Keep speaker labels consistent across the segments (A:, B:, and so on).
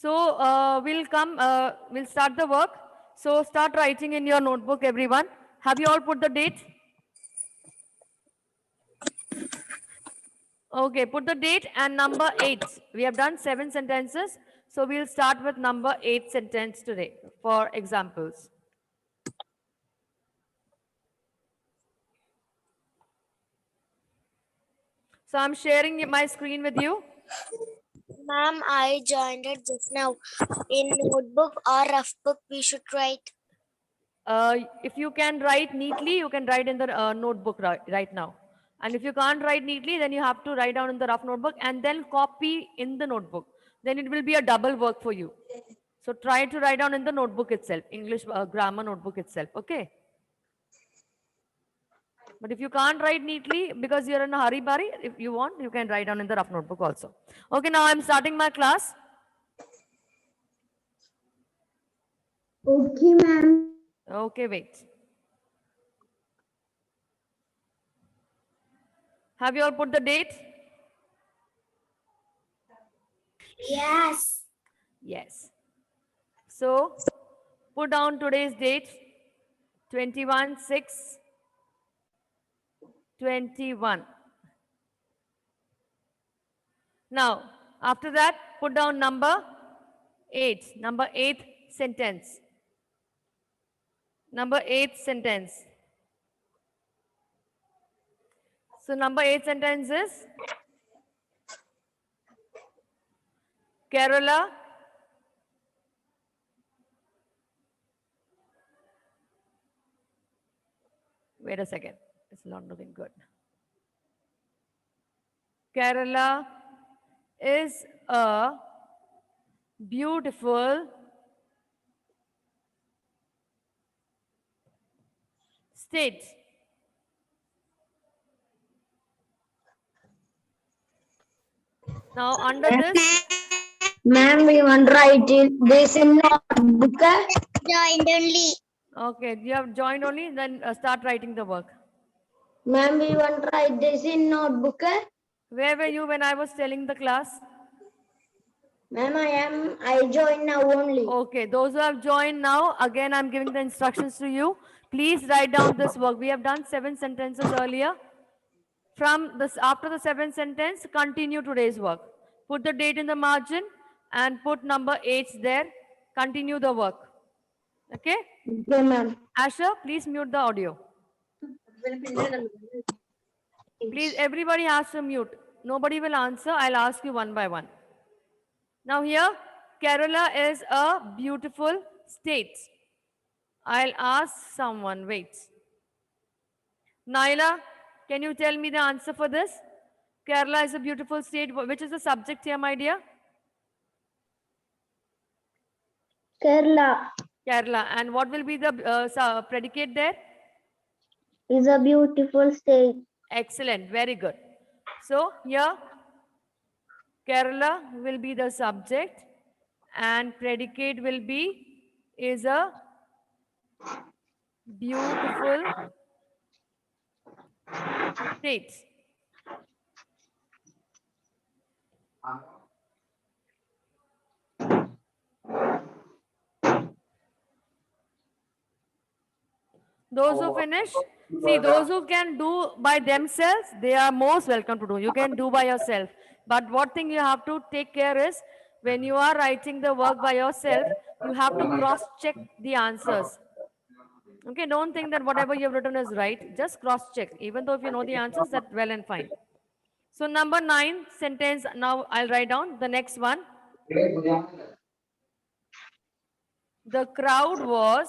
A: So we'll start the work. So start writing in your notebook, everyone. Have you all put the date? Okay, put the date and number 8. We have done 7 sentences. So we'll start with number 8 sentence today for examples. So I'm sharing my screen with you.
B: Ma'am, I joined it just now. In notebook or rough book, we should write.
A: If you can write neatly, you can write in the notebook right now. And if you can't write neatly, then you have to write down in the rough notebook and then copy in the notebook. Then it will be a double work for you. So try to write down in the notebook itself, English grammar notebook itself. Okay. But if you can't write neatly because you're in a hurry burry, if you want, you can write down in the rough notebook also. Okay, now I'm starting my class.
B: Okay, ma'am.
A: Okay, wait. Have you all put the date?
B: Yes.
A: Yes. So put down today's date, 21/6/21. Now, after that, put down number 8, number 8 sentence. Number 8 sentence. So number 8 sentence is Kerala wait a second, it's not looking good. Kerala is a beautiful state. Now under this,
B: Ma'am, we want to write this in notebook. Joined only.
A: okay, you have joined only, then start writing the work.
B: Ma'am, we want to write this in notebook.
A: Where were you when I was telling the class?
B: Ma'am, I joined now only.
A: Okay, those who have joined now, again I'm giving the instructions to you. Please write down this work. We have done 7 sentences earlier. From this, after the 7th sentence, continue today's work. Put the date in the margin and put number 8 there. Continue the work. Okay?
B: Okay, ma'am.
A: Asher, please mute the audio. Please, everybody has to mute. Nobody will answer. I'll ask you one by one. Now here, Kerala is a beautiful state. I'll ask someone. Wait. Naila, can you tell me the answer for this? Kerala is a beautiful state. Which is the subject here, my dear?
B: Kerala
A: Kerala. And what will be the predicate there?
B: is a beautiful state.
A: Excellent. Very good. So here, Kerala will be the subject and predicate will be is a beautiful state. Those who finish, see, those who can do by themselves, they are most welcome to do. You can do by yourself. But what thing you have to take care is when you are writing the work by yourself, you have to cross-check the answers. Okay, don't think that whatever you have written is right. Just cross-check. Even though if you know the answers, that's well and fine. So number 9 sentence, now I'll write down the next one. The crowd was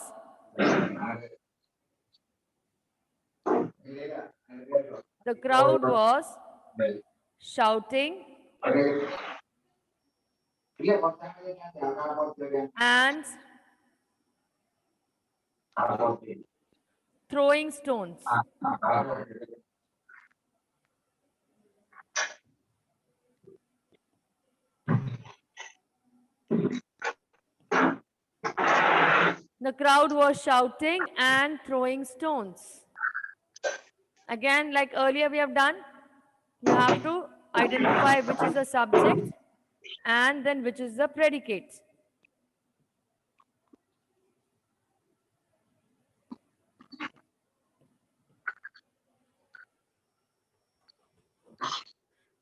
A: shouting and throwing stones. The crowd was shouting and throwing stones. Again, like earlier we have done, you have to identify which is the subject and then which is the predicate.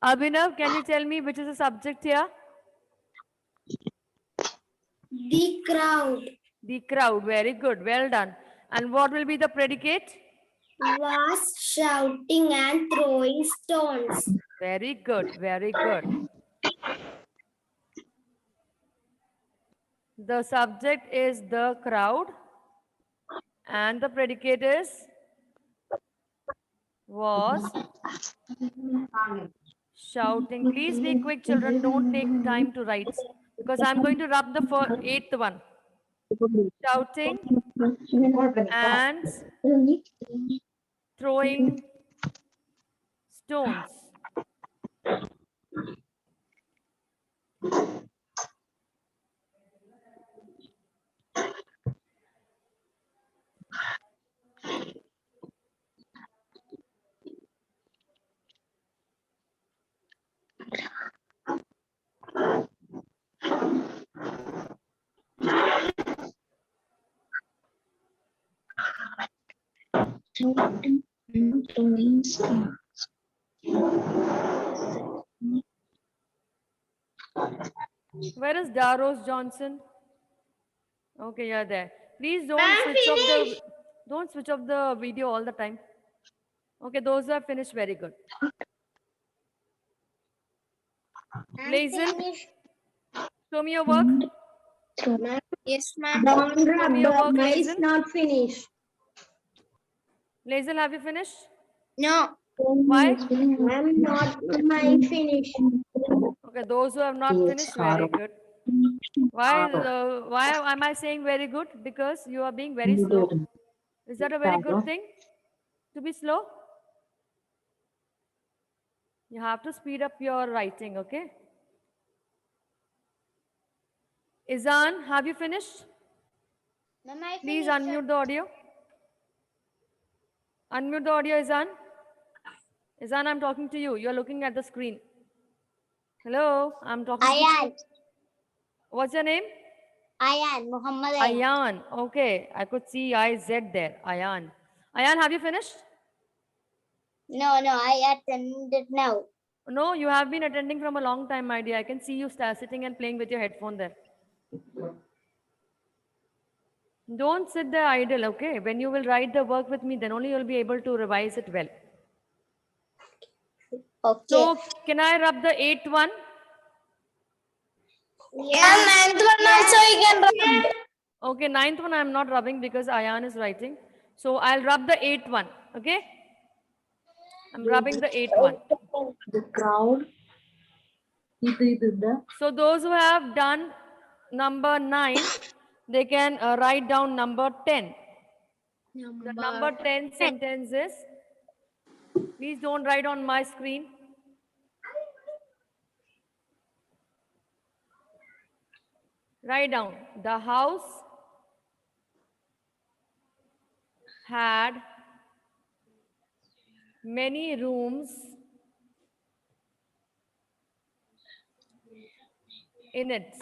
A: Abhinav, can you tell me which is the subject here?
B: The crowd
A: The crowd. Very good. Well done. And what will be the predicate?
B: was shouting and throwing stones.
A: Very good. Very good. The subject is the crowd and the predicate is was shouting. Please be quick, children. Don't take time to write because I'm going to rub the eighth one. Shouting and throwing stones. Where is Daros Johnson? Okay, you're there. Please don't switch off the video all the time. Okay, those are finished. Very good. Blazon, show me your work.
B: Yes, ma'am.
A: Show me your work, Blazon.
B: not finished.
A: Blazon, have you finished?
B: No,
A: Why?
B: I'm not finished.
A: Okay, those who have not finished, very good. Why am I saying very good? Because you are being very slow. Is that a very good thing to be slow? You have to speed up your writing, okay? Izan, have you finished?
B: Ma'am, I
A: Please
B: finished.
A: unmute the audio. Unmute the audio, Izan. Izan, I'm talking to you. You're looking at the screen. Hello, I'm talking to you.
B: Ayan.
A: What's your name?
B: Ayan. Muhammad
A: Ayan. Okay, I could see IZ there. Ayan. Ayan, have you finished?
B: No, I attended now.
A: No, you have been attending from a long time, my dear. I can see you sitting and playing with your headphone there. Don't sit there idle, okay? When you will write the work with me, then only you'll be able to revise it well.
B: Okay.
A: So, can I rub the eighth one?
B: Yeah, ninth one also you can rub.
A: Okay, ninth one I'm not rubbing because Ayan is writing. So, I'll rub the eighth one, okay? I'm rubbing the eighth one.
C: The crowd.
A: So, those who have done number 9, they can write down number 10. The number 10 sentence is, please don't write on my screen. Write down, the house had many rooms in it.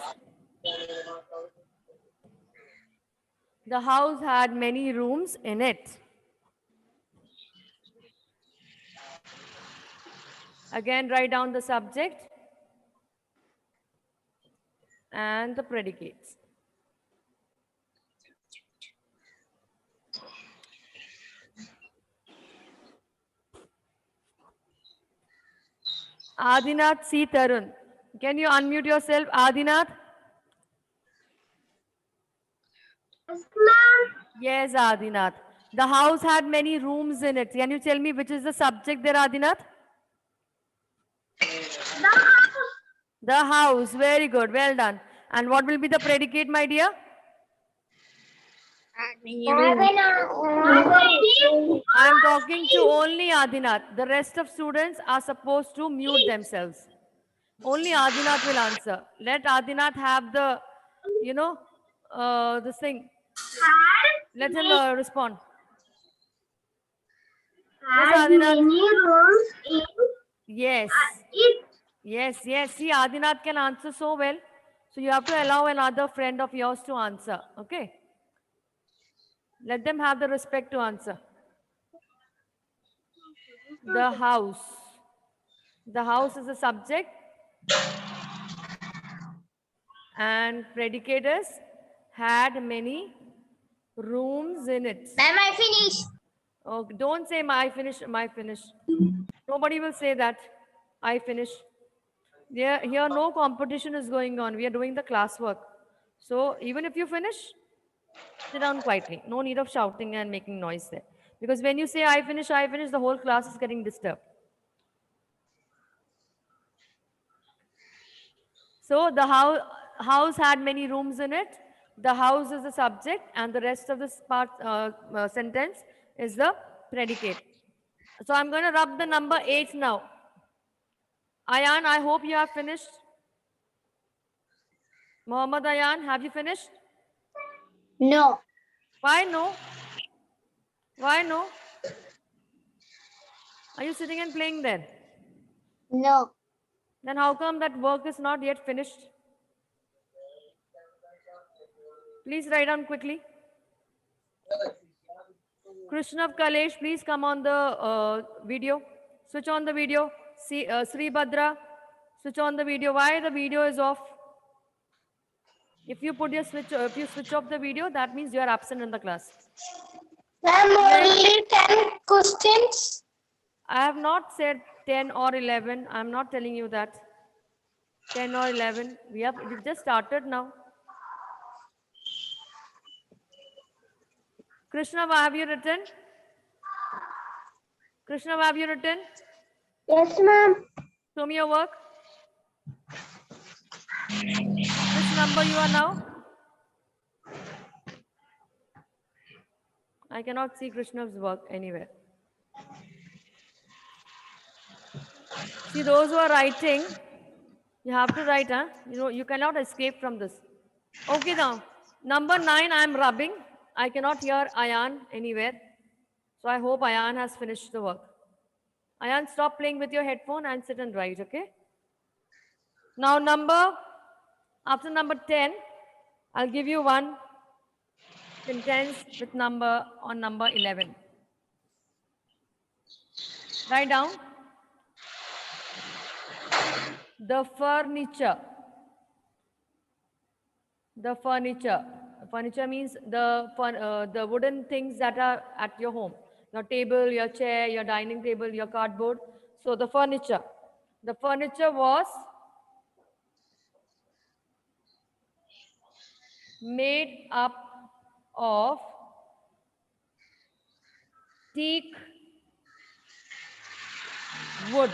A: The house had many rooms in it. Again, write down the subject and the predicates. Adinath C. Tarun. Can you unmute yourself, Adinath? Yes, Adinath. The house had many rooms in it. Can you tell me which is the subject there, Adinath? The house. Very good. Well done. And what will be the predicate, my dear? I am talking to only Adinath. The rest of students are supposed to mute themselves. Only Adinath will answer. Let Adinath have the, this thing. Let him respond. Yes, Adinath. Yes. Yes, yes. See, Adinath can answer so well. So you have to allow another friend of yours to answer. Okay. Let them have the respect to answer. The house. The house is a subject and predicate is had many rooms in it.
B: Ma'am, I finished.
A: Oh, don't say my finish, my finish. Nobody will say that. I finish. Here no competition is going on. We are doing the classwork. So even if you finish, sit down quietly. No need of shouting and making noise there. Because when you say I finish, the whole class is getting disturbed. So the house had many rooms in it. The house is the subject, and the rest of this part sentence is the predicate. So I'm going to rub the number 8 now. Ayan, I hope you have finished. Mohammad Ayan, have you finished?
B: No.
A: Why no? Why no? Are you sitting and playing there?
B: No.
A: Then how come that work is not yet finished? Please write down quickly. Krishnav Kalesh, please come on the video. Switch on the video. See, Sri Bhadra, switch on the video. Why the video is off? If you put your switch, if you switch off the video, that means you are absent in the class.
B: Ma'am,
A: Yes.
B: only 10 questions.
A: I have not said 10 or 11. I'm not telling you that. 10 or 11. We've just started now. Krishna, have you written? Krishna, have you written?
B: Yes, ma'am.
A: Show me your work. Which number you are now? I cannot see Krishna's work anywhere. See, those who are writing, you have to write, huh? You cannot escape from this. Okay, now. Number 9, I am rubbing. I cannot hear Ayan anywhere. So I hope Ayan has finished the work. Ayan, stop playing with your headphone and sit and write, okay? Now, after number 10, I'll give you one sentence with number 11. Write down the furniture. The furniture. Furniture means the wooden things that are at your home. Your table, your chair, your dining table, your cardboard. So the furniture. The furniture was made up of teak wood.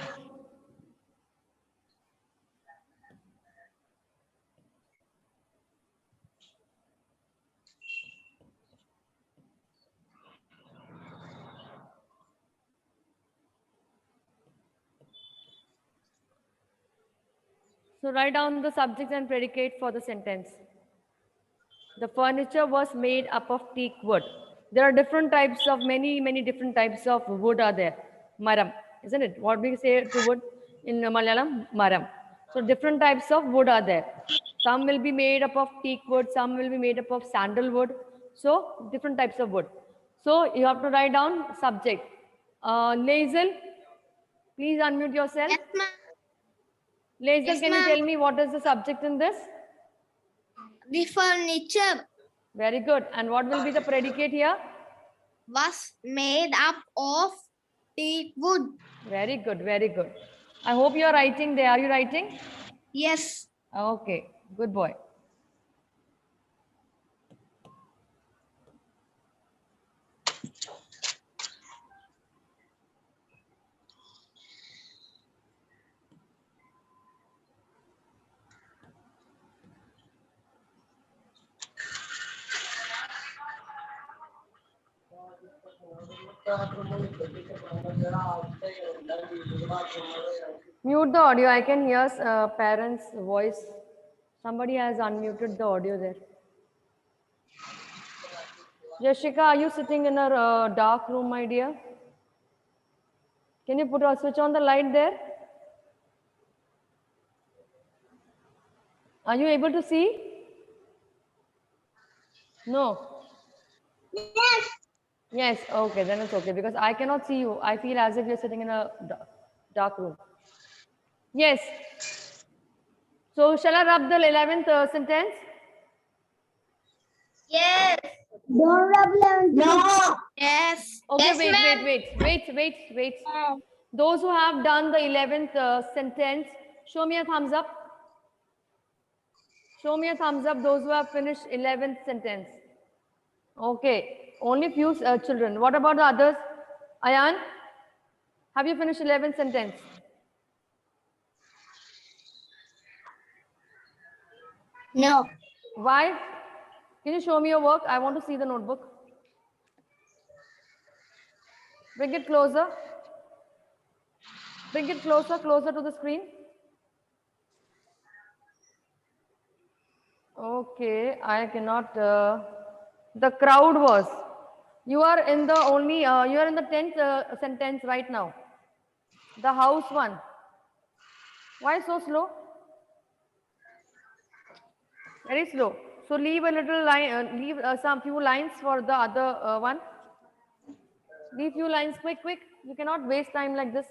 A: So write down the subject and predicate for the sentence. The furniture was made up of teak wood. There are different types of many different types of wood are there. Maram, isn't it? What we say to wood in Malayalam? Maram. So different types of wood are there. Some will be made up of teak wood, some will be made up of sandalwood. So different types of wood. So you have to write down subject. Lazel, please unmute yourself.
B: Yes, ma'am.
A: Lazel,
B: Yes,
A: can you
B: ma'am.
A: tell me what is the subject in this?
B: The furniture
A: Very good. And what will be the predicate here?
B: was made up of teak wood.
A: Very good, very good. I hope you are writing there. Are you writing?
B: Yes.
A: Okay, good boy. Mute the audio. I can hear parents' voice. Somebody has unmuted the audio there. Jessica, are you sitting in a dark room, my dear? Can you switch on the light there? Are you able to see? No.
B: Yes.
A: Yes, okay, then it's okay because I cannot see you. I feel as if you're sitting in a dark room. Yes. So shall I rub the 11th sentence?
B: Yes. Don't rub lemon. No. Yes.
A: Okay,
B: Yes,
A: wait,
B: ma'am.
A: wait. Those who have done the 11th sentence, show me a thumbs up. Show me a thumbs up, those who have finished 11th sentence. Okay, only few children. What about the others? Ayan, have you finished 11th sentence?
B: No.
A: Why? Can you show me your work? I want to see the notebook. Bring it closer. Bring it closer to the screen. Okay, I cannot. The crowd was. You are in the only. You are in the 10th sentence right now. The house one. Why so slow? Very slow. So leave a little line. Leave some few lines for the other one. Leave few lines. Quick. You cannot waste time like this.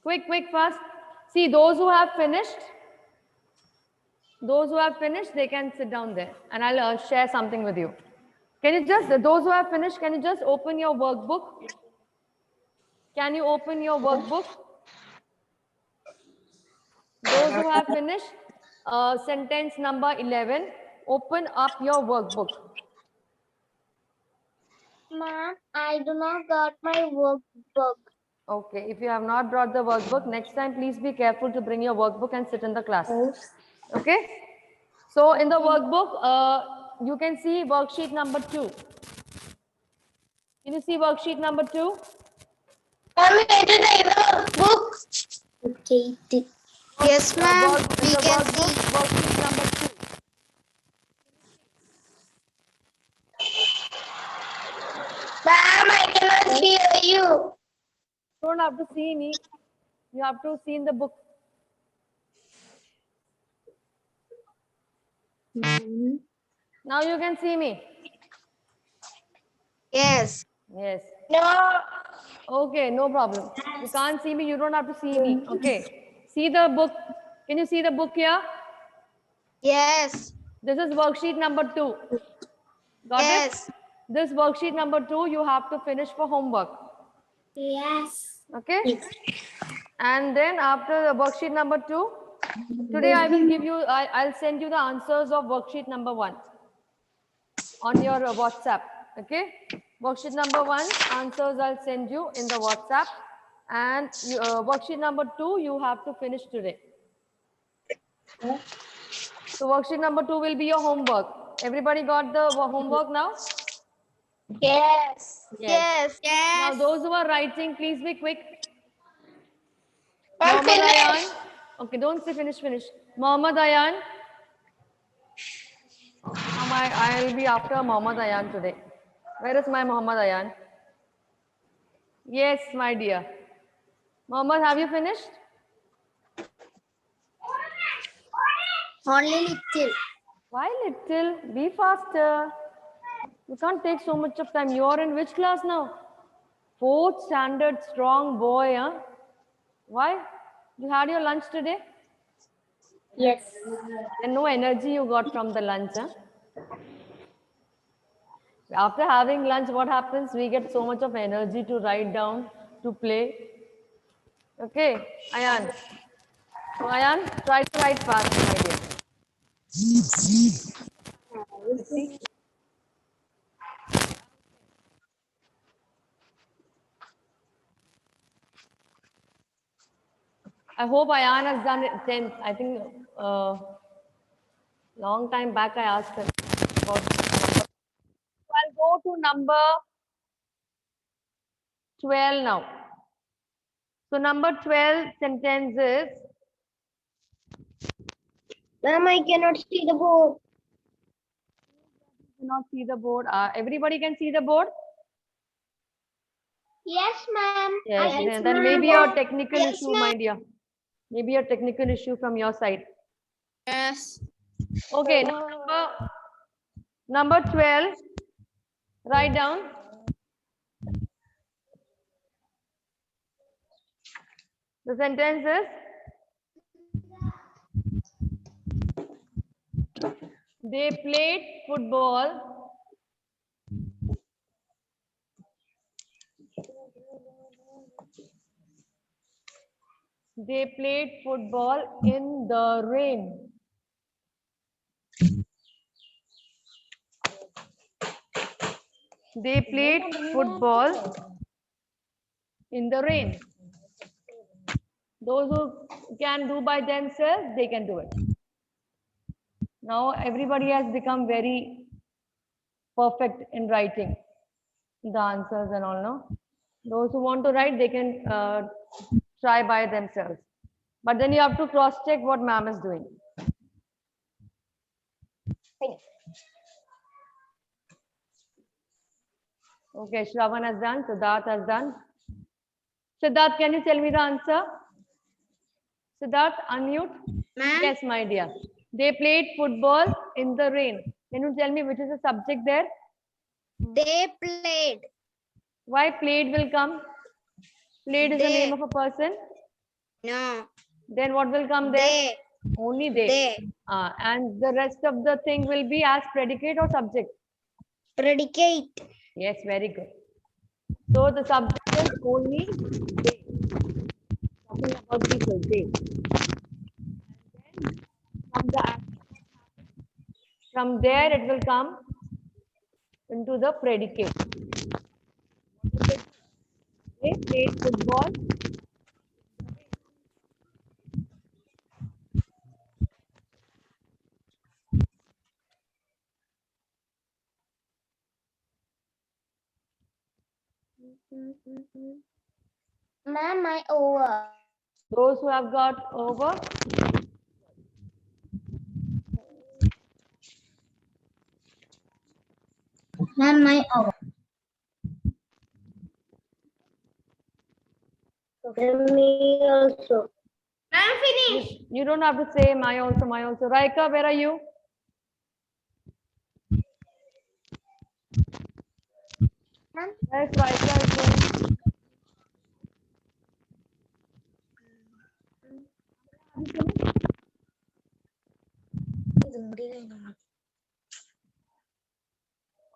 A: Quick, fast. See those who have finished. Those who have finished, they can sit down there, and I'll share something with you. Can you just, those who have finished, can you just open your workbook? Can you open your workbook? Those who have finished, sentence number 11, open up your workbook.
B: Ma'am, I do not got my workbook.
A: Okay, if you have not brought the workbook, next time please be careful to bring your workbook and sit in the class. Okay? So in the workbook, you can see worksheet number 2. Can you see worksheet number 2?
B: Mommy, I did the book. Okay. Yes, ma'am. We can see.
A: Worksheet number 2.
B: Ma'am, I cannot hear you.
A: You don't have to see me. You have to see in the book. Now you can see me.
B: Yes.
A: Yes.
B: No.
A: Okay, no problem. You can't see me. You don't have to see me. Okay. See the book. Can you see the book here?
B: Yes.
A: This is worksheet number 2. Got
B: Yes.
A: it? This worksheet number 2, you have to finish for homework.
B: Yes.
A: Okay? And then after the worksheet number 2, today I will give you, I'll send you the answers of worksheet number 1 on your WhatsApp. Okay? Worksheet number 1, answers I'll send you in the WhatsApp. And worksheet number 2, you have to finish today. So worksheet number 2 will be your homework. Everybody got the homework now?
B: Yes. Yes.
A: Now those who are writing, please be quick.
B: I'm
A: Mohammad Ayan.
B: finished.
A: Okay, don't say finish. Mohammad Ayan. I'll be after Mohammad Ayan today. Where is my Mohammad Ayan? Yes, my dear. Mohammad, have you finished?
B: Only little.
A: Why little? Be faster. You can't take so much of time. You're in which class now? 4th standard, strong boy, huh? Why? You had your lunch today?
B: Yes.
A: And no energy you got from the lunch, huh? After having lunch, what happens? We get so much of energy to write down, to play. Okay, Ayan. So Ayan, try to write fast, my dear. See? I hope Ayan has done it 10th. I think long time back I asked him about. So I'll go to number 12 now. So number 12 sentence is,
B: Ma'am, I cannot see the board.
A: cannot see the board. Everybody can see the board?
B: Yes, ma'am.
A: Yes, then maybe a technical issue, my dear. Maybe a technical issue from your side.
B: Yes.
A: Okay, now number 12. Write down. The sentence is, they played football. They played football in the rain. They played football in the rain. Those who can do by themselves, they can do it. Now everybody has become very perfect in writing the answers and all, no? Those who want to write, they can try by themselves. But then you have to cross check what ma'am is doing. Okay, Shravan has done, Siddharth has done. Siddharth, can you tell me the answer? Siddharth, unmute.
B: Ma'am,
A: Yes, my dear. They played football in the rain. Can you tell me which is the subject there?
B: they played.
A: Why played will come? Played is the
B: They.
A: name of a person.
B: No.
A: Then what will come there?
B: They.
A: Only they.
B: They.
A: And the rest of the thing will be as predicate or subject.
B: Predicate.
A: Yes, very good. So the subject is only they. Talking about people, they. And then from there it will come into the predicate. They played football.
B: Ma'am, my over.
A: Those who have got over,
B: Ma'am, my over. Me also. Ma'am, finish.
A: you don't have to say my also, my also. Raika, where are you? Where's Raika is going?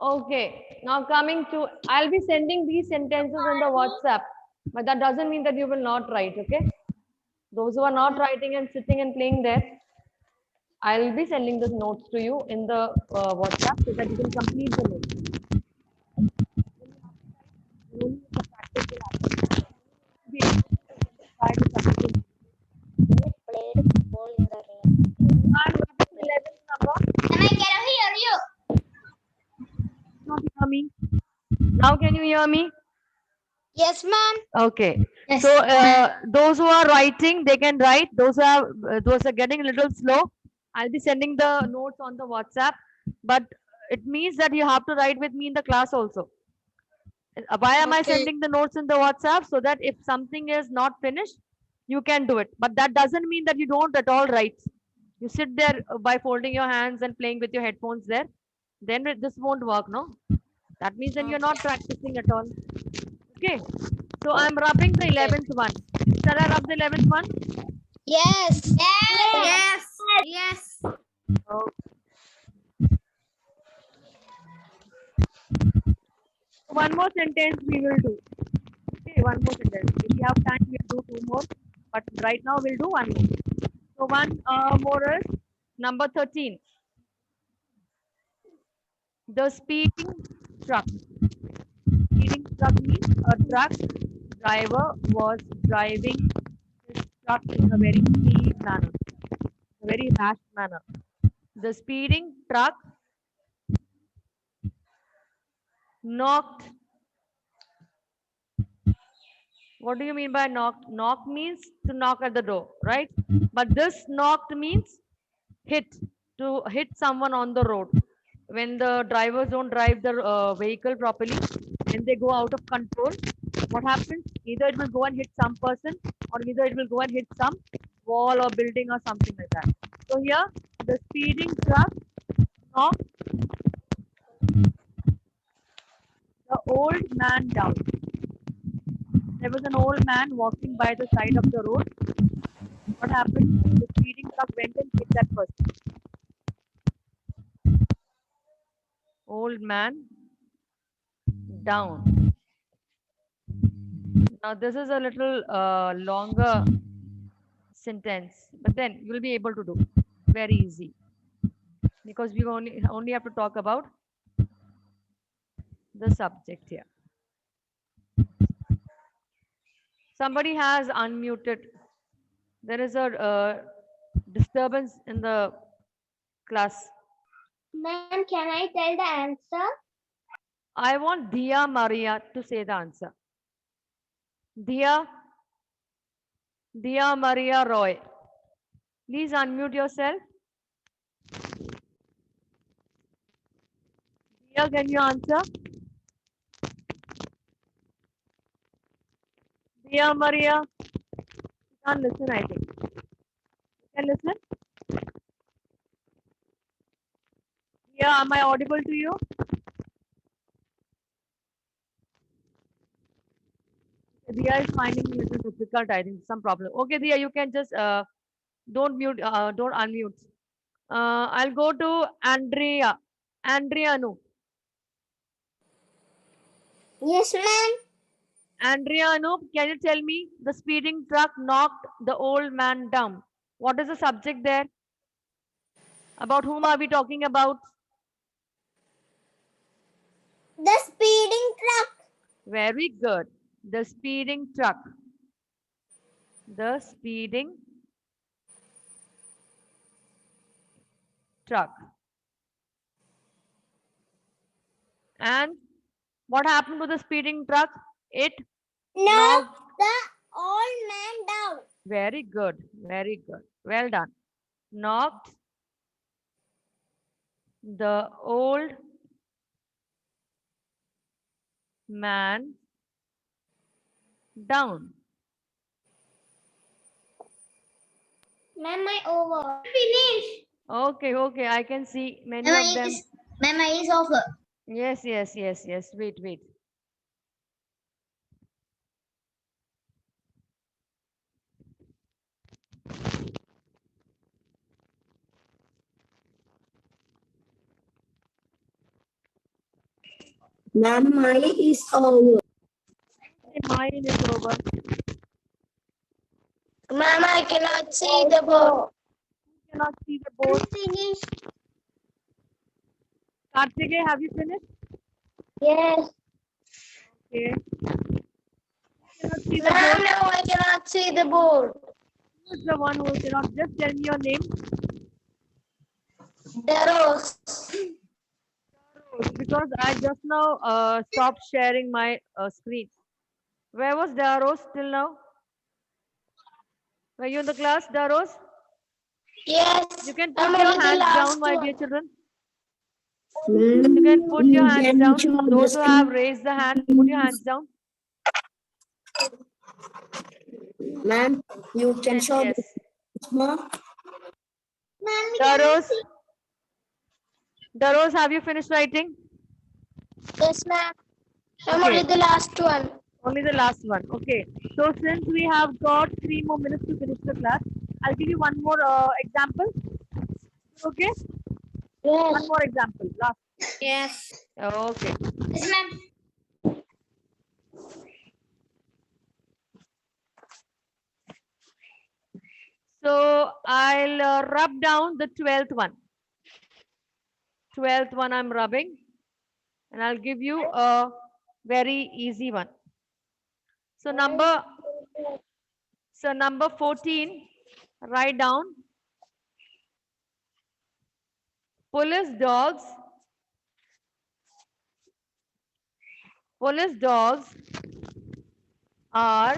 A: Okay, now coming to, I'll be sending these sentences on the WhatsApp, but that doesn't mean that you will not write, okay? Those who are not writing and sitting and playing there, I'll be sending the notes to you in the WhatsApp so that you can complete the notes. Be able to try to complete it.
B: Played football in the rain.
A: And what is the 11th number?
B: And I can hear you.
A: Not hear me. Now can you hear me?
B: Yes, ma'am.
A: Okay.
B: Yes,
A: So those who are writing, they can write. Those are getting a little slow. I'll be sending the notes on the WhatsApp, but it means that you have to write with me in the class also. Why am I
B: Okay.
A: sending the notes in the WhatsApp? So that if something is not finished, you can do it. But that doesn't mean that you don't at all write. You sit there by folding your hands and playing with your headphones there. Then this won't work, no? That means that you're not practicing at all. Okay. So I'm rubbing the 11th one. Shall I rub the 11th one?
B: Yes. Yes. Yes.
A: Oh. One more sentence we will do. Okay, one more sentence. If we have time, we'll do 2 more. But right now we'll do 1 more. So one more is number 13. The speeding truck. Speeding truck means a truck driver was driving his truck in a very speed manner, a very rash manner. The speeding truck knocked. What do you mean by knocked? Knock means to knock at the door, right? But this knocked means hit, to hit someone on the road. When the drivers don't drive the vehicle properly, when they go out of control, what happens? Either it will go and hit some person, or either it will go and hit some wall or building or something like that. So here, the speeding truck knocked the old man down. There was an old man walking by the side of the road. What happened? The speeding truck went and hit that person. Old man down. Now this is a little longer sentence, but then you'll be able to do very easy because we only have to talk about the subject here. Somebody has unmuted. There is a disturbance in the class.
B: Ma'am, can I tell the answer?
A: I want Dia Maria to say the answer. Dia Maria Roy. Please unmute yourself. Dia, can you answer? Dia Maria. You can't listen, I think. You can listen? Dia, am I audible to you? Dia is finding it a little difficult, I think, some problem. Okay, Dia, you can just don't unmute. I'll go to Andrea. Andrea, no.
B: Yes, ma'am.
A: Andrea, Anoop, can you tell me the speeding truck knocked the old man down? What is the subject there? About whom are we talking about?
B: The speeding truck.
A: Very good. The speeding truck. The speeding truck. And what happened to the speeding truck? It knocked.
B: The old man down.
A: Very good. Very good. Well done. Knocked the old man down.
B: Ma'am, I over. Finish.
A: Okay, okay. I can see many of them.
B: Ma'am, I is over.
A: Yes, yes, yes, yes. Wait, wait.
C: Ma'am, mine is over.
A: Mine is over.
B: Ma'am, I cannot see the board.
A: You cannot see the board.
B: Finish.
A: Kartike, have you finished?
B: Yes.
A: Okay. You cannot see the
B: Ma'am,
A: board.
B: now I cannot see the board.
A: Who's the one who cannot? Just tell me your name.
B: Daros.
A: Because I just now stopped sharing my screen. Where was Daros till now? Were you in the class, Daros?
B: Yes.
A: You can put
B: I'm
A: your
B: only the
A: hands down,
B: last
A: my
B: one.
A: dear children.
C: Ma'am,
A: You can put your hands
C: can
A: down.
C: show the
A: Those who have
C: screen.
A: raised the hand, put your hands down.
C: Ma'am, you can
A: Yes,
C: show
A: yes.
C: the ma'am.
A: Daros, Daros, have you finished writing?
B: Yes, ma'am. I'm
A: Okay.
B: only the last one.
A: Only the last one. Okay. So since we have got 3 more minutes to finish the class, I'll give you one more example. Okay? One
B: Yes.
A: more example. Last.
B: Yes.
A: Okay.
B: Yes, ma'am.
A: So I'll rub down the 12th one. 12th one I'm rubbing. And I'll give you a very easy one. So number 14, write down. Police dogs are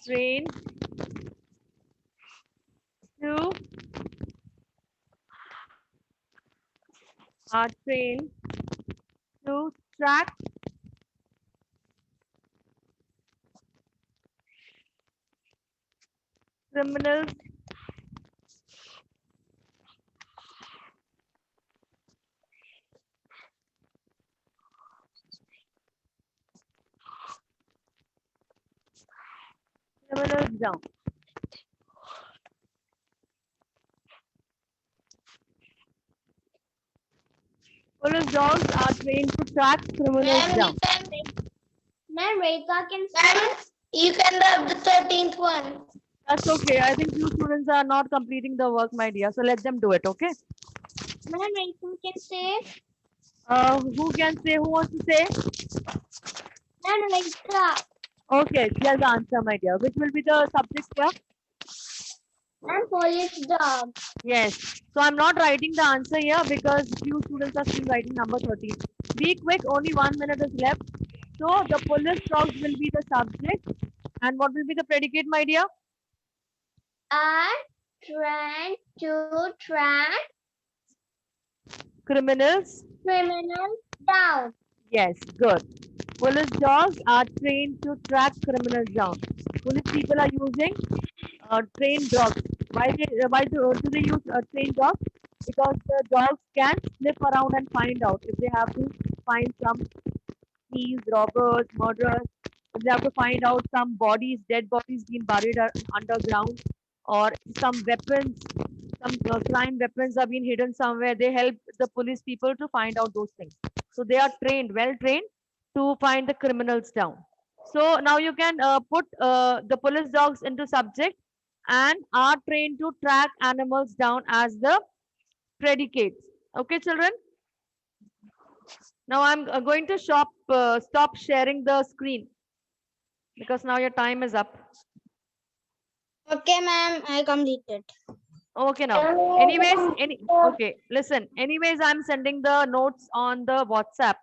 A: trained to track criminals down. Police dogs are trained to track criminals down.
B: Ma'am, Rekha can you can have the 13th one.
A: That's okay. I think few students are not completing the work, my dear. So let them do it, okay?
B: Ma'am, Rekha can say.
A: Who can say? Who wants to say?
B: Ma'am, Rekha.
A: Okay, here's the answer, my dear. Which will be the subject here?
B: Ma'am, police dog.
A: Yes. So I'm not writing the answer here because few students are still writing number 13. Be quick, only 1 minute is left. So the police dogs will be the subject. And what will be the predicate, my dear?
B: Are trained to track
A: Criminals.
B: criminals down.
A: Yes, good. Police dogs are trained to track criminals down. Police people are using trained dogs. Why do they use trained dogs? Because the dogs can sniff around and find out if they have to find some thieves, robbers, murderers. If they have to find out some bodies, dead bodies being buried underground, or some weapons, some crime weapons are being hidden somewhere. They help the police people to find out those things. So they are trained, well trained, to find the criminals down. So now you can put the police dogs into subject and are trained to track animals down as the predicates. Okay, children? Now I'm going to stop sharing the screen because now your time is up.
B: Okay, ma'am, I completed.
A: Okay, now. Okay, listen. Anyways, I'm sending the notes on the WhatsApp.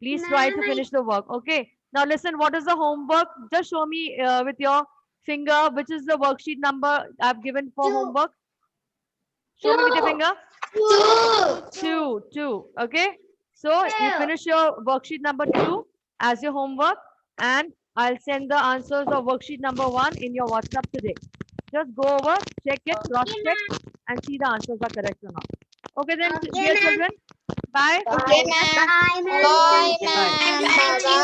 A: Please try to finish the work. Okay. Now listen, what is the homework? Just show me with your finger which is the worksheet number I've given for homework. Show me with your finger. Two. Okay. So you finish your worksheet number 2 as your homework, and I'll send the answers of worksheet number 1 in your WhatsApp today. Just go over, check it, cross check, and see the answers are correct or not. Okay then, dear children. Bye.
B: Okay, ma'am. Bye, ma'am.
A: Okay, bye.